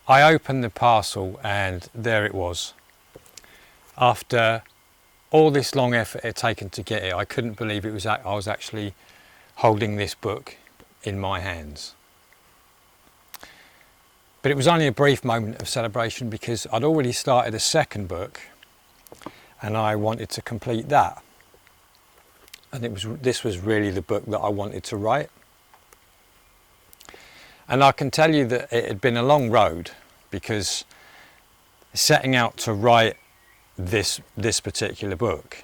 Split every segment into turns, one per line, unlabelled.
I opened the parcel and there it was. After all this long effort it had taken to get it, I couldn't believe I was actually holding this book in my hands. But it was only a brief moment of celebration because I'd already started a second book and I wanted to complete that. And this was really the book that I wanted to write. And I can tell you that it had been a long road, because setting out to write this particular book,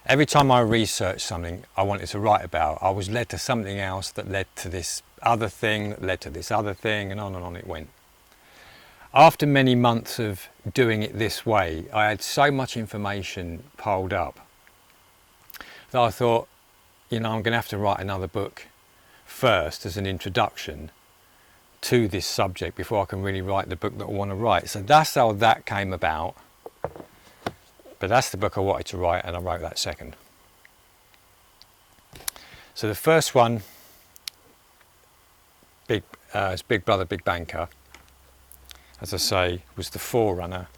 every time I researched something I wanted to write about, I was led to something else that led to this other thing, that led to this other thing, and on it went. After many months of doing it this way, I had so much information piled up that I thought, I'm going to have to write another book first as an introduction to this subject before I can really write the book that I want to write. So that's how that came about. But that's the book I wanted to write, and I wrote that second. So the first one is Big Brother, Big Banker, as I say, was the forerunner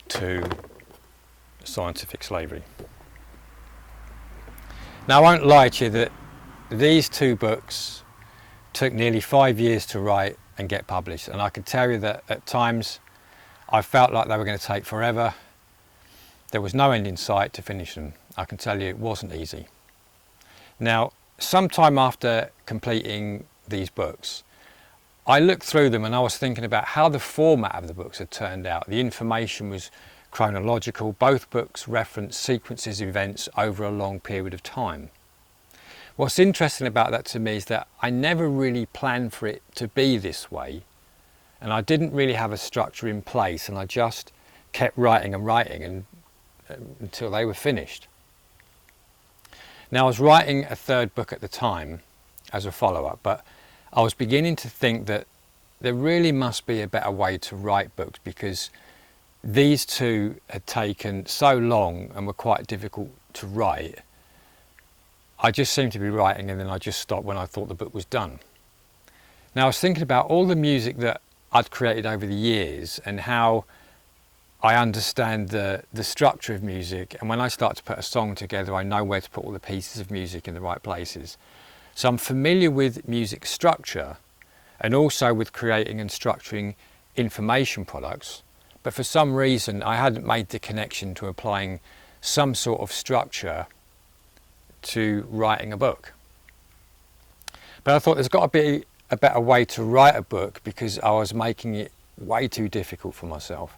to scientific slavery. Now, I won't lie to you that these two books took nearly 5 years to write and get published, and I can tell you that at times I felt like they were going to take forever. There was no end in sight to finish them. I can tell you it wasn't easy. Now, sometime after completing these books, I looked through them and I was thinking about how the format of the books had turned out. The information was chronological. Both books referenced sequences of events over a long period of time. What's interesting about that to me is that I never really planned for it to be this way, and I didn't really have a structure in place, and I just kept writing and writing until they were finished. Now, I was writing a third book at the time as a follow-up, but I was beginning to think that there really must be a better way to write books, because these two had taken so long and were quite difficult to write. I just seemed to be writing and then I just stopped when I thought the book was done. Now, I was thinking about all the music that I'd created over the years and how I understand the structure of music, and when I start to put a song together I know where to put all the pieces of music in the right places. So I'm familiar with music structure and also with creating and structuring information products, but for some reason I hadn't made the connection to applying some sort of structure to writing a book. But I thought there's got to be a better way to write a book, because I was making it way too difficult for myself,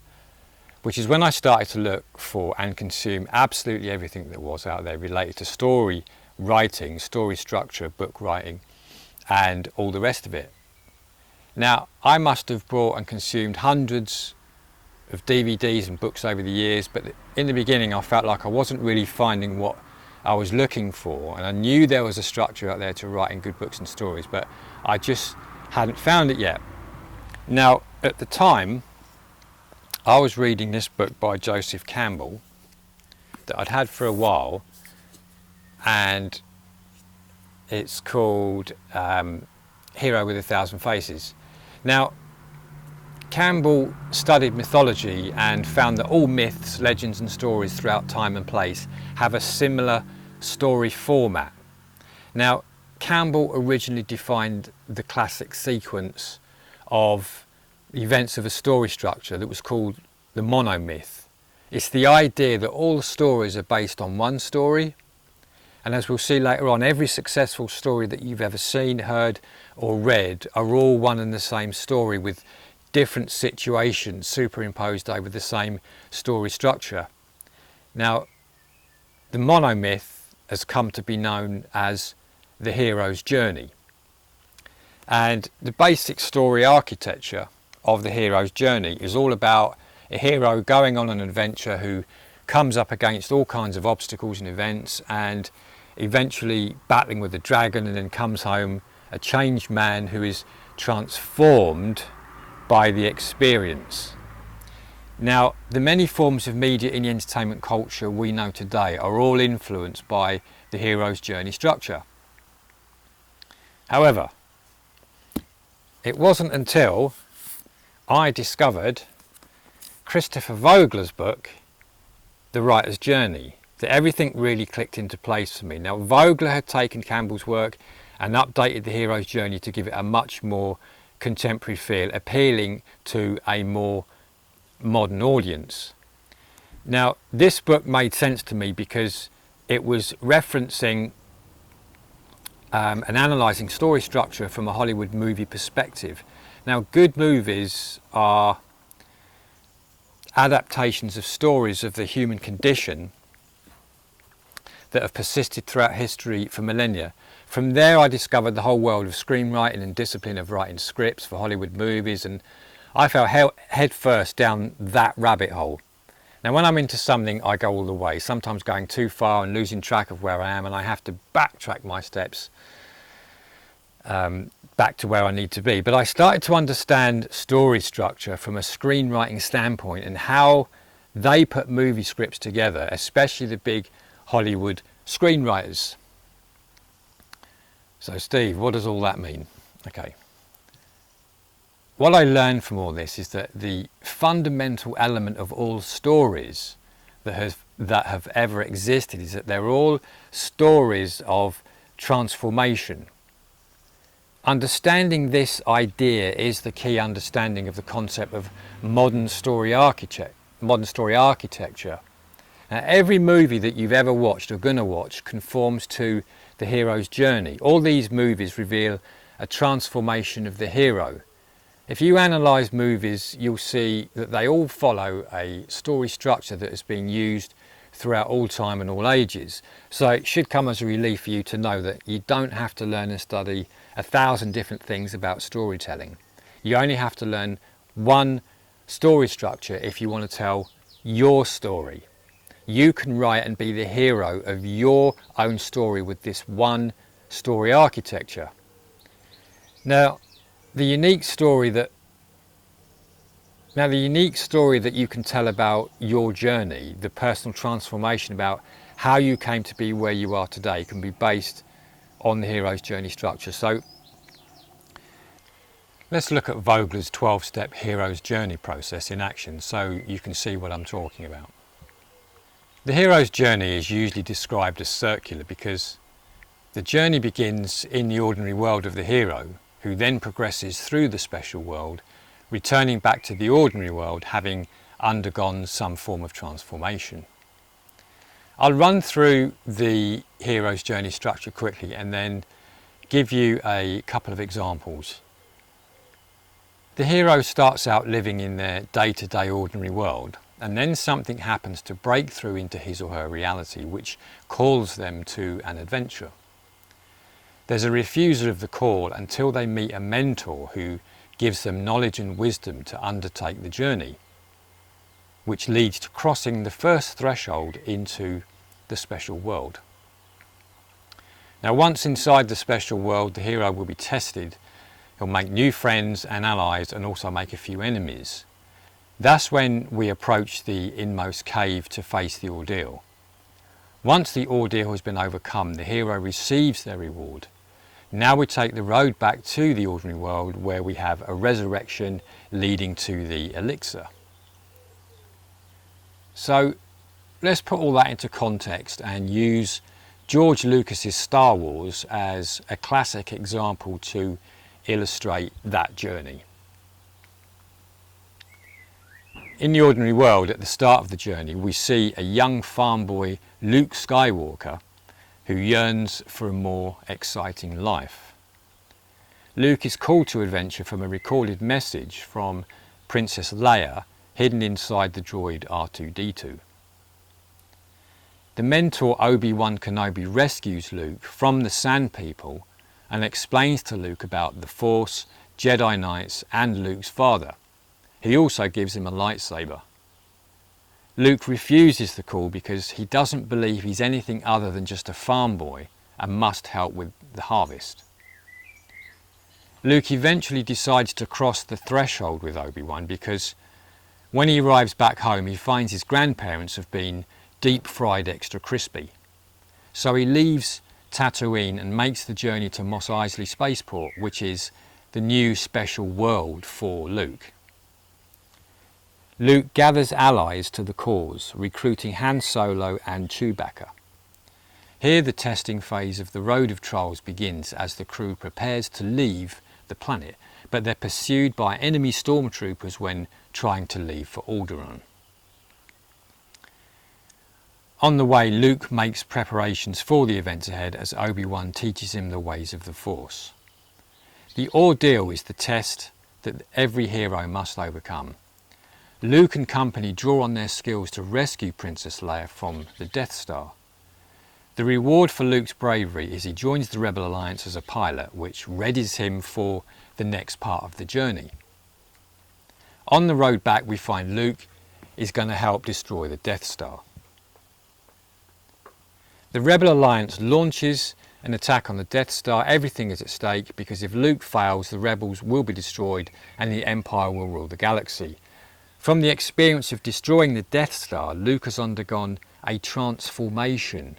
which is when I started to look for and consume absolutely everything that was out there related to story writing, story structure, book writing, and all the rest of it. Now, I must have bought and consumed hundreds of DVDs and books over the years, but in the beginning I felt like I wasn't really finding what I was looking for, and I knew there was a structure out there to writing good books and stories, but I just hadn't found it yet. Now, at the time, I was reading this book by Joseph Campbell that I'd had for a while, and it's called Hero with a Thousand Faces. Now, Campbell studied mythology and found that all myths, legends and stories throughout time and place have a similar story format. Now, Campbell originally defined the classic sequence of events of a story structure that was called the monomyth. It's the idea that all stories are based on one story, and as we'll see later on, every successful story that you've ever seen, heard or read are all one and the same story, with different situations superimposed over the same story structure. Now, the monomyth has come to be known as the hero's journey, and the basic story architecture of the hero's journey is all about a hero going on an adventure who comes up against all kinds of obstacles and events, and eventually battling with a dragon, and then comes home a changed man who is transformed by the experience. Now, the many forms of media in the entertainment culture we know today are all influenced by the hero's journey structure. However, it wasn't until I discovered Christopher Vogler's book, The Writer's Journey, that everything really clicked into place for me. Now, Vogler had taken Campbell's work and updated the hero's journey to give it a much more contemporary feel, appealing to a more modern audience. Now, this book made sense to me because it was referencing and analysing story structure from a Hollywood movie perspective. Now, good movies are adaptations of stories of the human condition that have persisted throughout history for millennia. From there I discovered the whole world of screenwriting and discipline of writing scripts for Hollywood movies, and I fell head first down that rabbit hole. Now, when I'm into something, I go all the way, sometimes going too far and losing track of where I am, and I have to backtrack my steps back to where I need to be. But I started to understand story structure from a screenwriting standpoint and how they put movie scripts together, especially the big Hollywood screenwriters. So Steve, what does all that mean? Okay. What I learned from all this is that the fundamental element of all stories that have ever existed is that they're all stories of transformation. Understanding this idea is the key understanding of the concept of modern story architecture. Now, every movie that you've ever watched or gonna watch conforms to the hero's journey. All these movies reveal a transformation of the hero. If you analyse movies, you'll see that they all follow a story structure that has been used throughout all time and all ages. So it should come as a relief for you to know that you don't have to learn and study 1,000 different things about storytelling. You only have to learn one story structure if you want to tell your story. You can write and be the hero of your own story with this one story architecture. Now, the unique story that you can tell about your journey, the personal transformation about how you came to be where you are today, can be based on the hero's journey structure. So let's look at Vogler's 12-step hero's journey process in action so you can see what I'm talking about. The hero's journey is usually described as circular because the journey begins in the ordinary world of the hero, who then progresses through the special world, returning back to the ordinary world having undergone some form of transformation. I'll run through the hero's journey structure quickly and then give you a couple of examples. The hero starts out living in their day-to-day ordinary world, and then something happens to break through into his or her reality, which calls them to an adventure. There's a refusal of the call until they meet a mentor who gives them knowledge and wisdom to undertake the journey, which leads to crossing the first threshold into the special world. Now, once inside the special world, the hero will be tested. He'll make new friends and allies and also make a few enemies. That's when we approach the inmost cave to face the ordeal. Once the ordeal has been overcome, the hero receives their reward. Now we take the road back to the ordinary world where we have a resurrection leading to the elixir. So let's put all that into context and use George Lucas's Star Wars as a classic example to illustrate that journey. In the ordinary world, at the start of the journey, we see a young farm boy, Luke Skywalker, who yearns for a more exciting life. Luke is called to adventure from a recorded message from Princess Leia hidden inside the droid R2-D2. The mentor Obi-Wan Kenobi rescues Luke from the Sand People and explains to Luke about the Force, Jedi Knights and Luke's father. He also gives him a lightsaber. Luke refuses the call because he doesn't believe he's anything other than just a farm boy and must help with the harvest. Luke eventually decides to cross the threshold with Obi-Wan because when he arrives back home he finds his grandparents have been deep fried extra crispy. So he leaves Tatooine and makes the journey to Mos Eisley Spaceport, which is the new special world for Luke. Luke gathers allies to the cause, recruiting Han Solo and Chewbacca. Here the testing phase of the Road of Trials begins as the crew prepares to leave the planet, but they're pursued by enemy stormtroopers when trying to leave for Alderaan. On the way, Luke makes preparations for the events ahead as Obi-Wan teaches him the ways of the Force. The ordeal is the test that every hero must overcome. Luke and company draw on their skills to rescue Princess Leia from the Death Star. The reward for Luke's bravery is he joins the Rebel Alliance as a pilot, which readies him for the next part of the journey. On the road back, we find Luke is going to help destroy the Death Star. The Rebel Alliance launches an attack on the Death Star. Everything is at stake because if Luke fails, the Rebels will be destroyed and the Empire will rule the galaxy. From the experience of destroying the Death Star, Luke has undergone a transformation.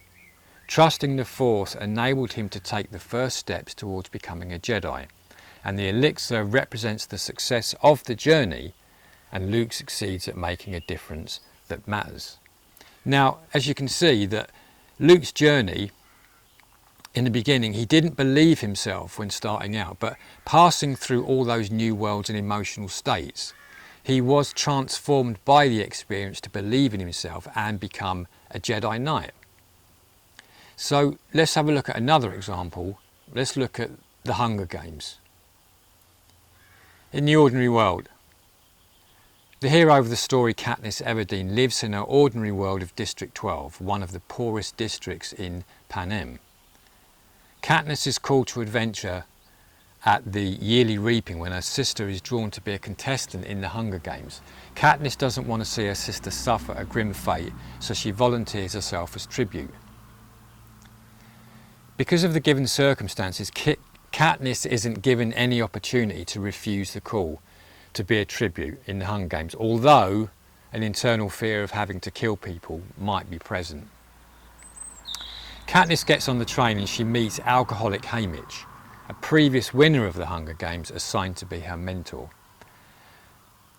Trusting the Force enabled him to take the first steps towards becoming a Jedi, and the elixir represents the success of the journey, and Luke succeeds at making a difference that matters. Now, as you can see, that Luke's journey, in the beginning, he didn't believe himself when starting out, but passing through all those new worlds and emotional states, he was transformed by the experience to believe in himself and become a Jedi Knight. So let's have a look at another example. Let's look at the Hunger Games. In the ordinary world, the hero of the story, Katniss Everdeen, lives in her ordinary world of District 12, one of the poorest districts in Panem. Katniss is called to adventure at the yearly reaping when her sister is drawn to be a contestant in the Hunger Games. Katniss doesn't want to see her sister suffer a grim fate, so she volunteers herself as tribute. Because of the given circumstances, Katniss isn't given any opportunity to refuse the call to be a tribute in the Hunger Games, although an internal fear of having to kill people might be present. Katniss gets on the train and she meets alcoholic Haymitch, a previous winner of the Hunger Games, assigned to be her mentor.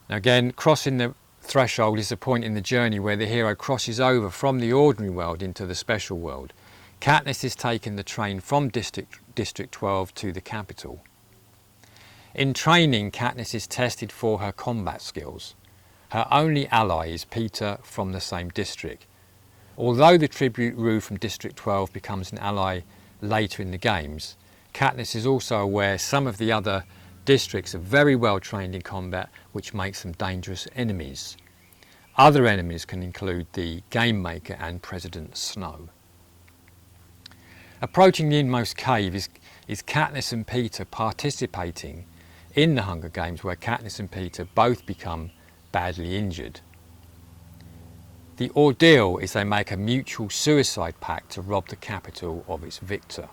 Now again, crossing the threshold is the point in the journey where the hero crosses over from the ordinary world into the special world. Katniss is taking the train from District 12 to the capital. In training, Katniss is tested for her combat skills. Her only ally is Peeta from the same district. Although the tribute Rue from District 12 becomes an ally later in the games, Katniss is also aware some of the other districts are very well trained in combat, which makes them dangerous enemies. Other enemies can include the Game Maker and President Snow. Approaching the inmost cave is Katniss and Peeta participating in the Hunger Games, where Katniss and Peeta both become badly injured. The ordeal is they make a mutual suicide pact to rob the capital of its victor.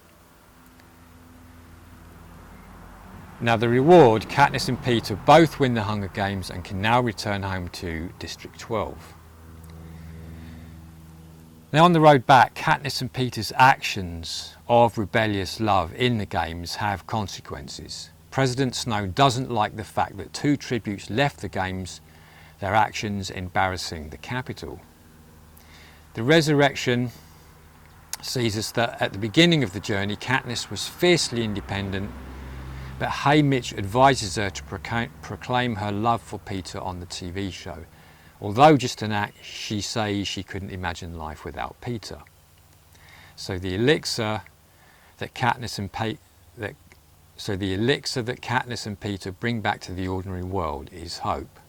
Now the reward, Katniss and Peeta both win the Hunger Games and can now return home to District 12. Now on the road back, Katniss and Peeta's actions of rebellious love in the games have consequences. President Snow doesn't like the fact that two tributes left the games, their actions embarrassing the capital. The resurrection sees us that at the beginning of the journey, Katniss was fiercely independent, but Haymitch advises her to proclaim her love for Peeta on the TV show. Although just an act, she says she couldn't imagine life without Peeta. So the elixir that Katniss and Peeta bring back to the ordinary world is hope.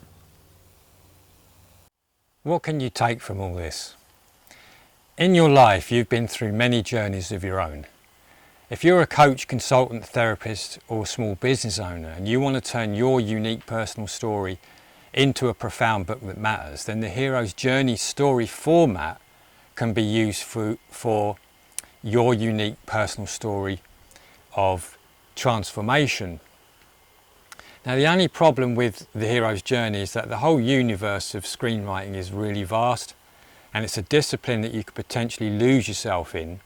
What can you take from all this? In your life, you've been through many journeys of your own. If you're a coach, consultant, therapist, or small business owner, and you want to turn your unique personal story into a profound book that matters, then the Hero's Journey story format can be used for your unique personal story of transformation. Now, the only problem with the Hero's Journey is that the whole universe of screenwriting is really vast, and it's a discipline that you could potentially lose yourself in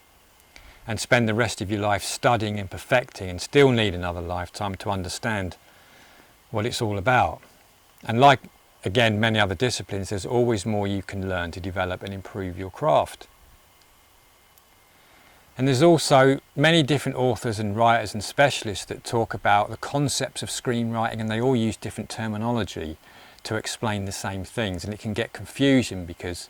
and spend the rest of your life studying and perfecting and still need another lifetime to understand what it's all about. And like again, many other disciplines, there's always more you can learn to develop and improve your craft. And there's also many different authors and writers and specialists that talk about the concepts of screenwriting, and they all use different terminology to explain the same things, and it can get confusion because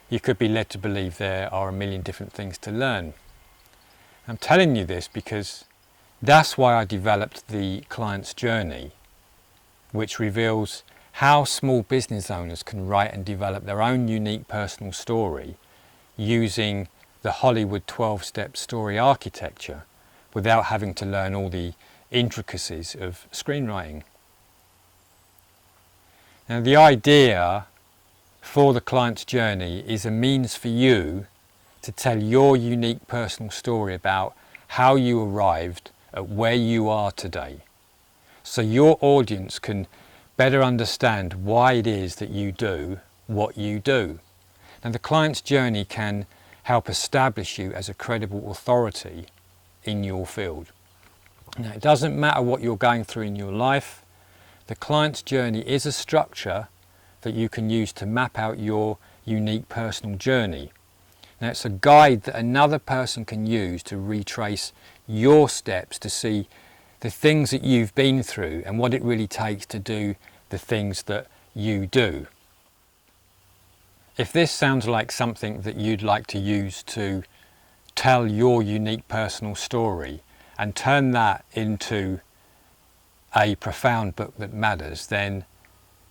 you could be led to believe there are a million different things to learn. I'm telling you this because that's why I developed the client's journey, which reveals how small business owners can write and develop their own unique personal story using the Hollywood 12-step story architecture without having to learn all the intricacies of screenwriting. Now, the idea for the client's journey is a means for you to tell your unique personal story about how you arrived at where you are today, so your audience can better understand why it is that you do what you do. Now, the client's journey can help establish you as a credible authority in your field. Now, it doesn't matter what you're going through in your life, the client's journey is a structure that you can use to map out your unique personal journey. Now, it's a guide that another person can use to retrace your steps to see the things that you've been through and what it really takes to do the things that you do. If this sounds like something that you'd like to use to tell your unique personal story and turn that into a profound book that matters, then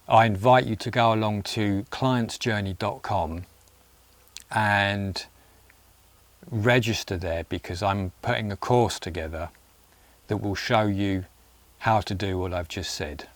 I invite you to go along to clientsjourney.com and register there, because I'm putting a course together that will show you how to do what I've just said.